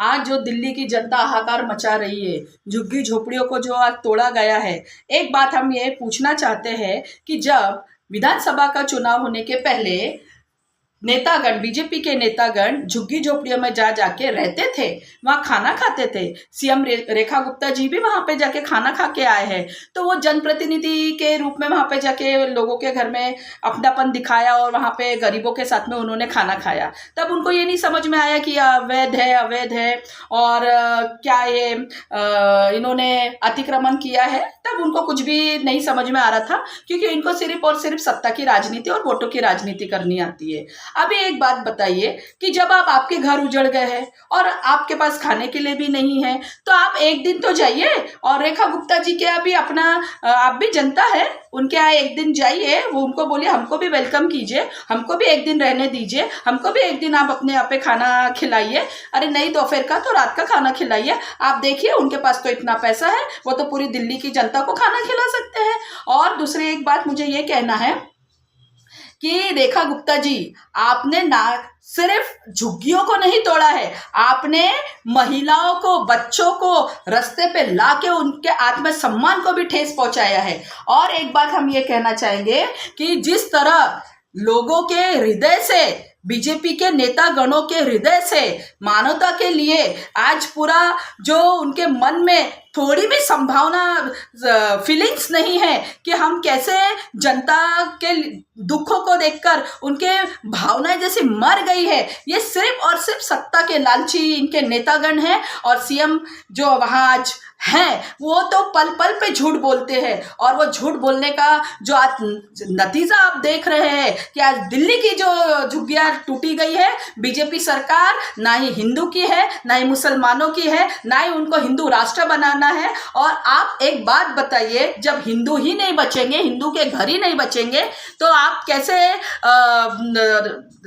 आज जो दिल्ली की जनता हाहाकार मचा रही है, झुग्गी झोपड़ियों को जो आज तोड़ा गया है। एक बात हम ये पूछना चाहते हैं कि जब विधानसभा का चुनाव होने के पहले नेतागण, बीजेपी के नेतागण झुग्गी झोपड़ियों में जा जाके रहते थे, वहाँ खाना खाते थे। सीएम रेखा गुप्ता जी भी वहाँ पे जाके खाना खा के आए हैं। तो वो जनप्रतिनिधि के रूप में वहाँ पे जाके लोगों के घर में अपनापन दिखाया और वहाँ पे गरीबों के साथ में उन्होंने खाना खाया। तब उनको ये नहीं समझ में आया कि अवैध है और क्या ये इन्होंने अतिक्रमण किया है। तब उनको कुछ भी नहीं समझ में आ रहा था, क्योंकि इनको सिर्फ और सिर्फ सत्ता की राजनीति और वोटों की राजनीति करनी आती है। अभी एक बात बताइए कि जब आपके घर उजड़ गए हैं और आपके पास खाने के लिए भी नहीं है, तो आप एक दिन तो जाइए और रेखा गुप्ता जी के अभी अपना आप भी जनता है, उनके यहाँ एक दिन जाइए, वो उनको बोलिए हमको भी वेलकम कीजिए, हमको भी एक दिन रहने दीजिए, हमको भी एक दिन आप अपने यहाँ पे खाना खिलाइए। अरे नहीं दोपहर का तो रात का खाना खिलाइए। आप देखिए उनके पास तो इतना पैसा है, वो तो पूरी दिल्ली की जनता को खाना खिला सकते हैं। और दूसरी एक बात मुझे ये कहना है कि रेखा गुप्ता जी, आपने ना सिर्फ झुग्गियों को नहीं तोड़ा है, आपने महिलाओं को, बच्चों को रास्ते पे लाके उनके आत्मसम्मान को भी ठेस पहुंचाया है। और एक बात हम ये कहना चाहेंगे कि जिस तरह लोगों के हृदय से, बीजेपी के नेता गणों के हृदय से मानवता के लिए आज पूरा जो उनके मन में थोड़ी भी संभावना, फीलिंग्स नहीं है कि हम कैसे जनता के दुखों को देखकर उनके भावनाएं जैसी मर गई है। ये सिर्फ और सिर्फ सत्ता के लालची इनके नेतागण हैं। और सीएम जो वहाँ आज हैं, वो तो पल पल पे झूठ बोलते हैं। और वो झूठ बोलने का जो आज नतीजा आप देख रहे हैं कि आज दिल्ली की जो झुग्गियां टूटी गई है, बीजेपी सरकार ना ही हिंदू की है, ना ही मुसलमानों की है, ना ही उनको हिंदू राष्ट्र बनाना है। और आप एक बात बताइए, जब हिंदू ही नहीं बचेंगे, हिंदू के घर ही नहीं बचेंगे, तो आप कैसे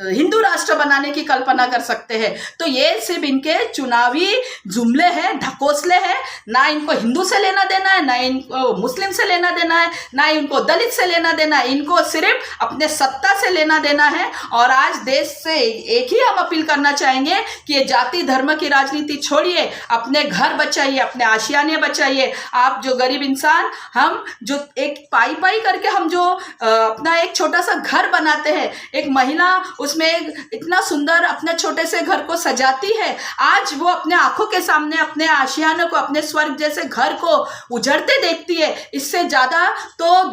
हिंदू राष्ट्र बनाने की कल्पना कर सकते हैं। तो ये सिर्फ इनके चुनावी जुमले हैं, ढकोसले हैं। ना इनको हिंदू से लेना देना है, ना इनको मुस्लिम से लेना देना है, ना इनको दलित से लेना देना है। इनको सिर्फ अपने सत्ता से लेना देना है। और आज देश से एक ही हम अपील करना चाहेंगे कि ये जाति धर्म की राजनीति छोड़िए, अपने घर बचाइए, अपने आशियाने बचाइए। आप जो गरीब इंसान, हम जो एक पाई पाई करके हम जो अपना एक छोटा सा घर बनाते हैं, एक महिला उसमें इतना सुंदर अपने छोटे से घर को सजाती है, आज वो अपने आंखों के सामने अपने आशियाने को, अपने स्वर्ग जैसे घर को उजड़ते देखती है। इससे ज्यादा तो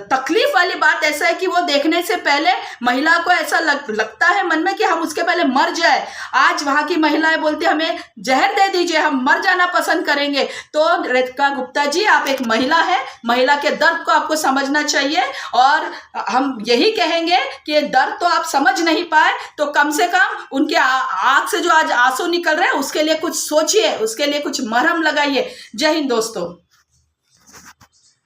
तकलीफ वाली बात ऐसा है कि वो देखने से पहले महिला को ऐसा लगता है मन में कि हम उसके पहले मर जाए। आज वहां की महिलाएं बोलती हमें जहर दे दीजिए, हम मर जाना पसंद करेंगे। तो रेखा गुप्ता जी, आप एक महिला है, महिला के दर्द को आपको समझना चाहिए। और हम यही कहेंगे कि ये दर्द तो आप समझ नहीं पाए, तो कम से कम उनके आंख से जो आज आंसू निकल रहे हैं उसके लिए कुछ सोचिए, उसके लिए कुछ मरहम लगाइए। जय हिंद दोस्तों।